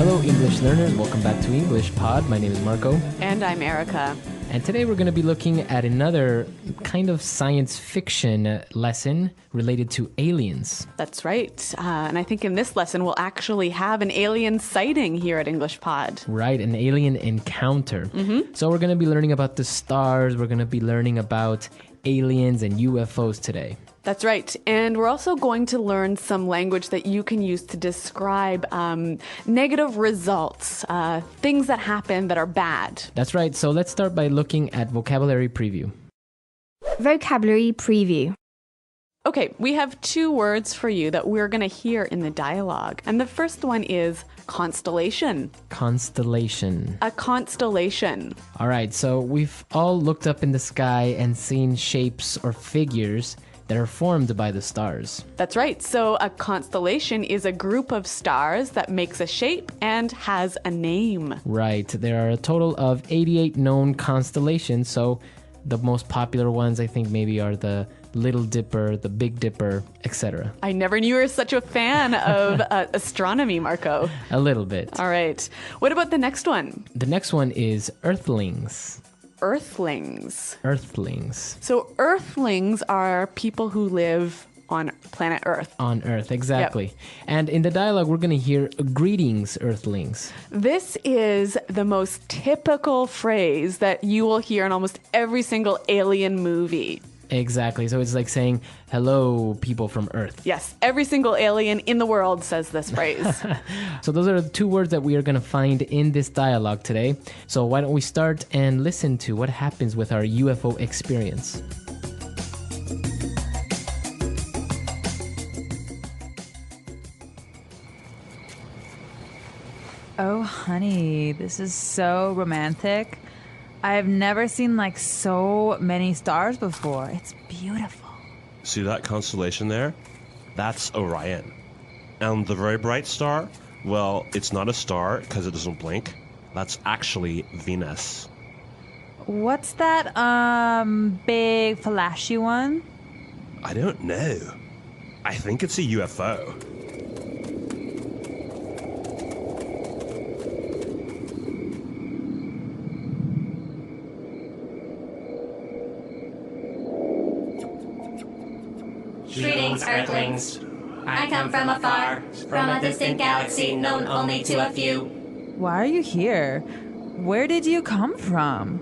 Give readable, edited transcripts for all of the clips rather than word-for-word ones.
Hello, English learners. Welcome back to English Pod. My name is Marco. And I'm Erica. And today we're going to be looking at another kind of science fiction lesson related to aliens. That's right. And I think in this lesson, we'll actually have an alien sighting here at English Pod. Right, an alien encounter. So we're going to be learning about the stars. We're going to be learning about aliens and UFOs today. That's right. And we're also going to learn some language that you can use to describe negative results, things that happen that are bad. That's right. So let's start by looking at vocabulary preview. Vocabulary preview. Okay, we have two words for you that we're going to hear in the dialogue. And the first one is constellation. Constellation. A constellation. All right. So we've all looked up in the sky and seen shapes or figures that are formed by the stars. That's right. So a constellation is a group of stars that makes a shape and has a name. Right. There are a total of 88 known constellations. So the most popular ones, I think, maybe are the Little Dipper, the Big Dipper, etc. I never knew you were such a fan of astronomy, Marco. A little bit. All right. What about the next one? The next one is Earthlings. Earthlings. Earthlings. So Earthlings are people who live on planet Earth. On Earth, exactly. Yep. And in the dialogue, we're going to hear greetings, Earthlings. This is the most typical phrase that you will hear in almost every single alien movie. Exactly. So it's like saying, hello, people from Earth. Yes. Every single alien in the world says this phrase. So those are the two words that we are going to find in this dialogue today. So why don't we start and listen to what happens with our UFO experience. Oh, honey, this is so romantic. I've never seen like so many stars before. It's beautiful. See that constellation there? That's Orion. And the very bright star? Well, it's not a star because it doesn't blink. That's actually Venus. What's that, big flashy one? I don't know. I think it's a UFO. Greetings, Earthlings. I come from afar, from a distant galaxy known only to a few. Why are you here? Where did you come from?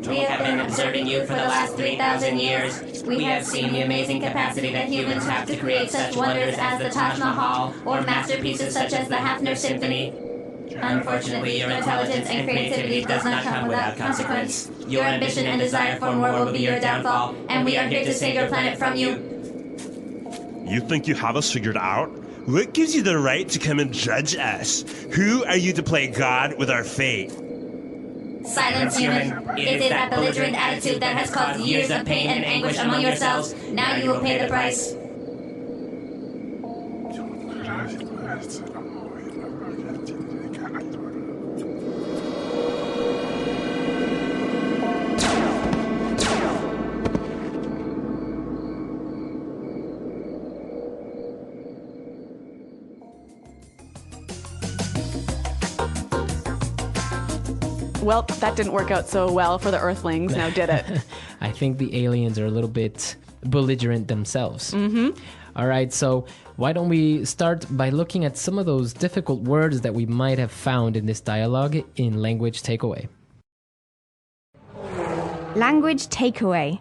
We have been observing you for the last 3,000 years. We have seen the amazing capacity that humans have to create such wonders as the Taj Mahal or masterpieces such as the Hafner Symphony. Unfortunately, your intelligence and creativity does not come without consequence. Your ambition and desire for more will be your downfall, and we are here to save your planet from you. You think you have us figured out? What gives you the right to come and judge us? Who are you to play God with our fate? Silence, human. It is that belligerent attitude that has caused years of pain and anguish among yourselves. Now you will pay the price. Well, that didn't work out so well for the Earthlings, now did it? I think the aliens are a little bit belligerent themselves. All right, so why don't we start by looking at some of those difficult words that we might have found in this dialogue in Language Takeaway. Language takeaway.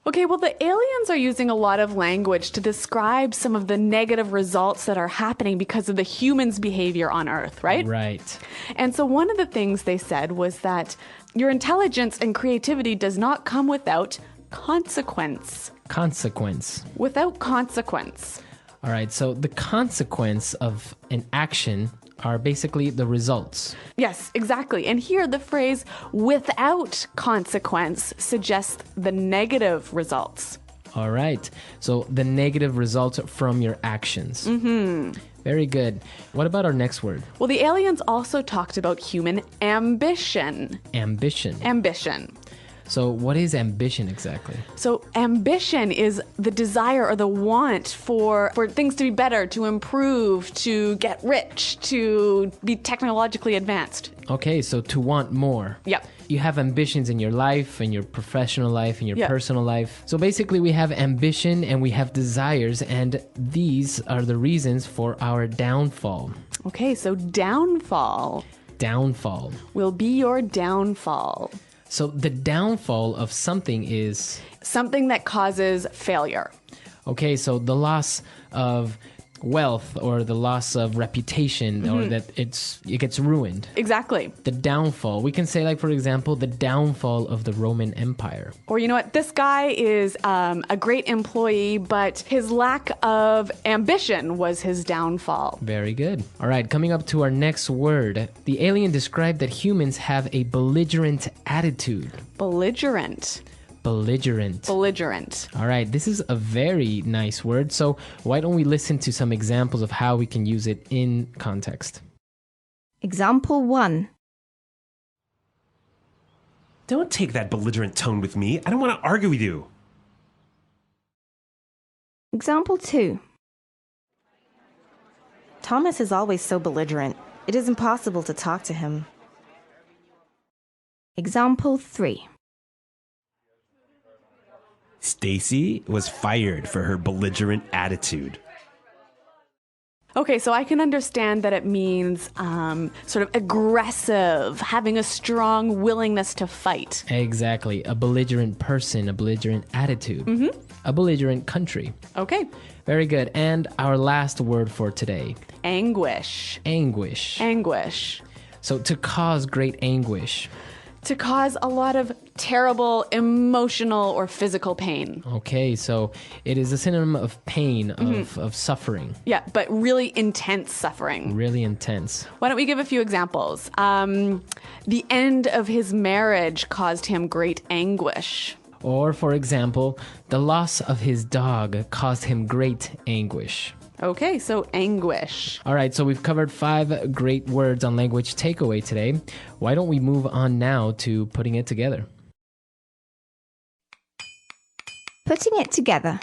Okay, well, the aliens are using a lot of language to describe some of the negative results that are happening because of the humans' behavior on Earth, right? Right. And so one of the things they said was that your intelligence and creativity does not come without consequence. Consequence. Without consequence. All right, so the consequence of an action are basically the results. Yes, exactly. And here the phrase without consequence suggests the negative results. All right, so the negative results from your actions. Very good. What about our next word? Well, the aliens also talked about human ambition. Ambition. Ambition. So what is ambition exactly? So ambition is the desire or the want for things to be better, to improve, to get rich, to be technologically advanced. Okay, so to want more. Yep. You have ambitions in your life, in your professional life, in your Yeah. personal life. So basically we have ambition and we have desires, and these are the reasons for our downfall. Okay, so downfall Downfall. will be your downfall. So the downfall of something is, Something that causes failure. okay, so the loss of wealth or the loss of reputation or that it gets ruined. Exactly. The downfall. We can say, like, for example, the downfall of the Roman Empire. Or you know what? This guy is a great employee, but his lack of ambition was his downfall. Very good. All right, coming up to our next word. The alien described that humans have a belligerent attitude. Belligerent. Belligerent. Belligerent. All right, this is a very nice word. So why don't we listen to some examples of how we can use it in context? Example 1. Don't take that belligerent tone with me. I don't want to argue with you. Example 2. Thomas is always so belligerent. It is impossible to talk to him. Example 3. Stacy was fired for her belligerent attitude. Okay, so I can understand that it means sort of aggressive, having a strong willingness to fight. Exactly. A belligerent person, a belligerent attitude, a belligerent country. Okay. Very good. And our last word for today, Anguish. anguish. Anguish. So to cause great anguish. To cause a lot of terrible emotional or physical pain. Okay, so it is a synonym of pain, of suffering. Yeah, but really intense suffering. Really intense. Why don't we give a few examples? The end of his marriage caused him great anguish. Or, for example, the loss of his dog caused him great anguish. Okay, so anguish. All right, so we've covered 5 great words on language takeaway today. Why don't we move on now to putting it together? Putting it together.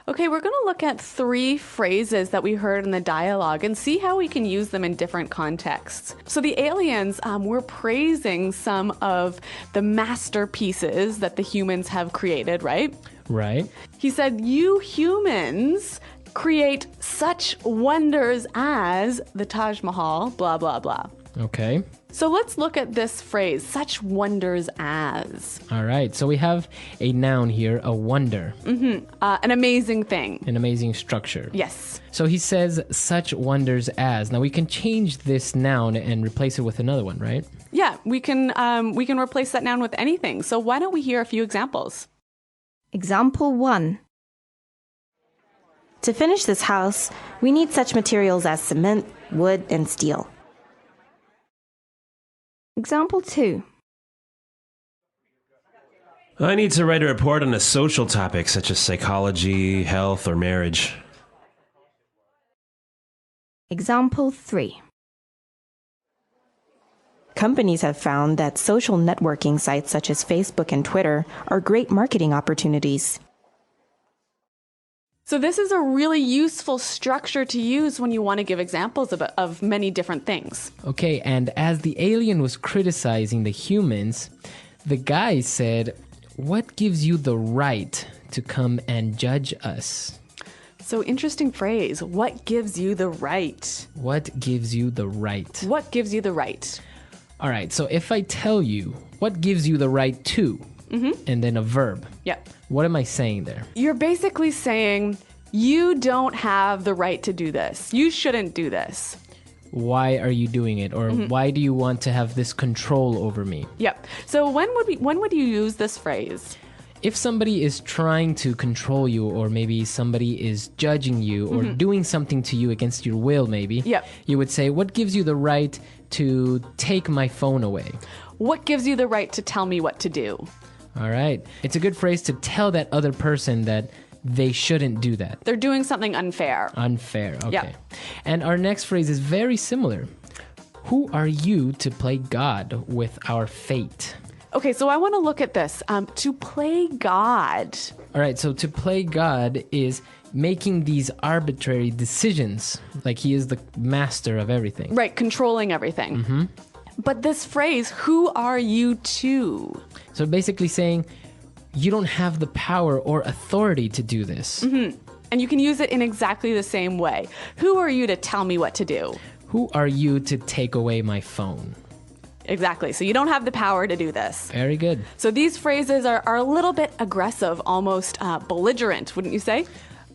Okay, we're going to look at 3 phrases that we heard in the dialogue and see how we can use them in different contexts. So the aliens were praising some of the masterpieces that the humans have created, right? Right? He said, "You humans create such wonders as the Taj Mahal, blah, blah, blah." Okay. So let's look at this phrase, such wonders as. All right, so we have a noun here, a wonder, An amazing thing. an amazing structure. Yes. So he says such wonders as. Now we can change this noun and replace it with another one, right? Yeah, we can replace that noun with anything. So why don't we hear a few examples? Example 1. To finish this house, we need such materials as cement, wood, and steel. Example 2. I need to write a report on a social topic such as psychology, health, or marriage. Example 3. Companies have found that social networking sites such as Facebook and Twitter are great marketing opportunities. So this is a really useful structure to use when you want to give examples of many different things. Okay, and as the alien was criticizing the humans, the guy said, "What gives you the right to come and judge us?" So interesting phrase. What gives you the right? What gives you the right? What gives you the right? All right, so if I tell you, what gives you the right to, and then a verb, Yeah. what am I saying there? You're basically saying you don't have the right to do this. You shouldn't do this. Why are you doing it? Or why do you want to have this control over me? Yep. So when would you use this phrase? If somebody is trying to control you, or maybe somebody is judging you or doing something to you against your will, maybe, Yep. you would say, what gives you the right to take my phone away? What gives you the right to tell me what to do? All right. It's a good phrase to tell that other person that they shouldn't do that. They're doing something unfair. Unfair. Okay. Yeah. And our next phrase is very similar. Who are you to play God with our fate? Okay, so I want to look at this. To play God. All right, so to play God is making these arbitrary decisions, like he is the master of everything. Right, controlling everything. But this phrase, who are you to? So basically saying you don't have the power or authority to do this. And you can use it in exactly the same way. Who are you to tell me what to do? Who are you to take away my phone? Exactly. So you don't have the power to do this. Very good. So these phrases are a little bit aggressive, almost belligerent, wouldn't you say?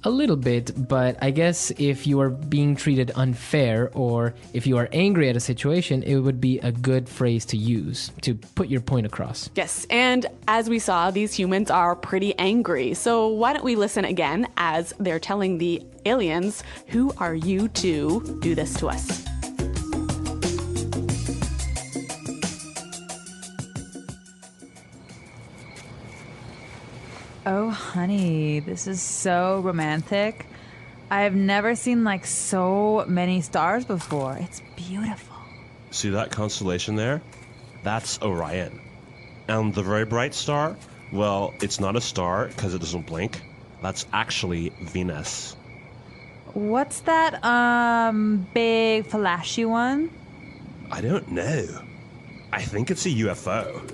A little bit, but I guess if you are being treated unfair or if you are angry at a situation, it would be a good phrase to use to put your point across. Yes, and as we saw, these humans are pretty angry. So why don't we listen again as they're telling the aliens, who are you to do this to us? Oh, honey, this is so romantic. I've never seen like so many stars before. It's beautiful. See that constellation there? That's Orion. And the very bright star? Well, it's not a star because it doesn't blink. That's actually Venus. What's that big flashy one? I don't know. I think it's a UFO.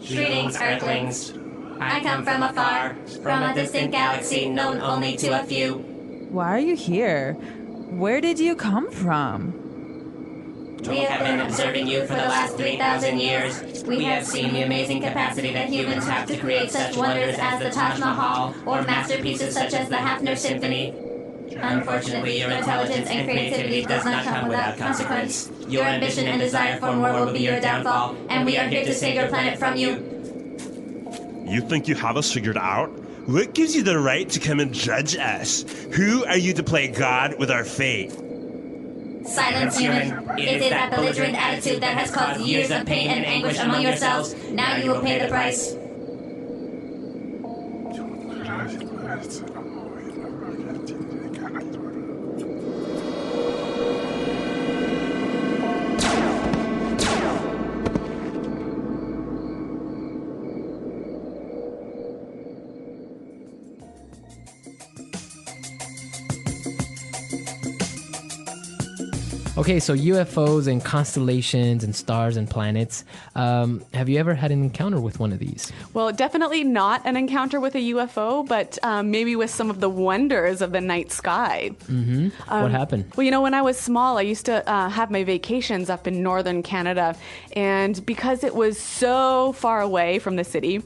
Greetings, Earthlings. I come from afar, from a distant galaxy known only to a few. Why are you here? Where did you come from? We have been observing you for the last 3,000 years. We have seen the amazing capacity that humans have to create such wonders as the Taj Mahal or masterpieces such as the Hafner Symphony. Unfortunately, your intelligence and creativity does not come without consequence. Your ambition and desire for more will be your downfall, and we are here to save your planet from you. You think you have us figured out? What gives you the right to come and judge us? Who are you to play God with our fate? Silence, human. It is that belligerent attitude that has caused years of pain and anguish among yourselves. Now you will pay the price. Okay, so UFOs and constellations and stars and planets. Have you ever had an encounter with one of these? Well, definitely not an encounter with a UFO, but maybe with some of the wonders of the night sky. What happened? Well, you know, when I was small, I used to have my vacations up in northern Canada. And because it was so far away from the city,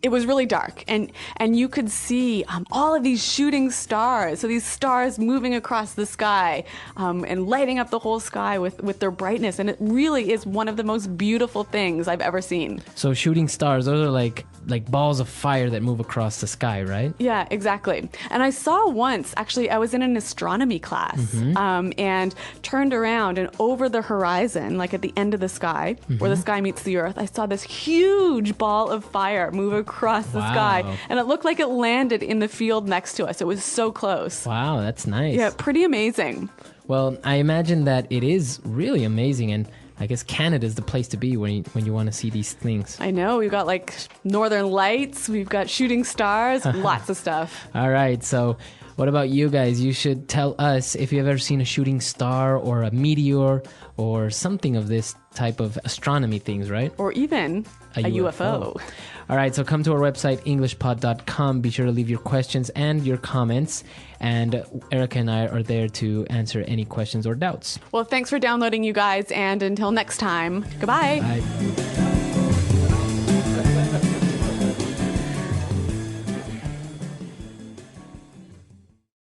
it was really dark, and you could see all of these shooting stars. So these stars moving across the sky and lighting up the whole sky with their brightness. And it really is one of the most beautiful things I've ever seen. So shooting stars, those are like balls of fire that move across the sky, right? Yeah, exactly. And I saw once, actually, I was in an astronomy class and turned around, and over the horizon, like at the end of the sky, where the sky meets the earth, I saw this huge ball of fire move across the sky, and it looked like it landed in the field next to us. It was so close. Wow, that's nice. Yeah, pretty amazing. Well, I imagine that it is really amazing, and I guess Canada is the place to be when you want to see these things. I know. We've got like northern lights, we've got shooting stars, lots of stuff. All right, so what about you guys? You should tell us if you've ever seen a shooting star or a meteor or something of this type of astronomy things, right? Or even a UFO. All right, so come to our website, englishpod.com. Be sure to leave your questions and your comments. And Erica and I are there to answer any questions or doubts. Well, thanks for downloading, you guys. And until next time, goodbye. Bye.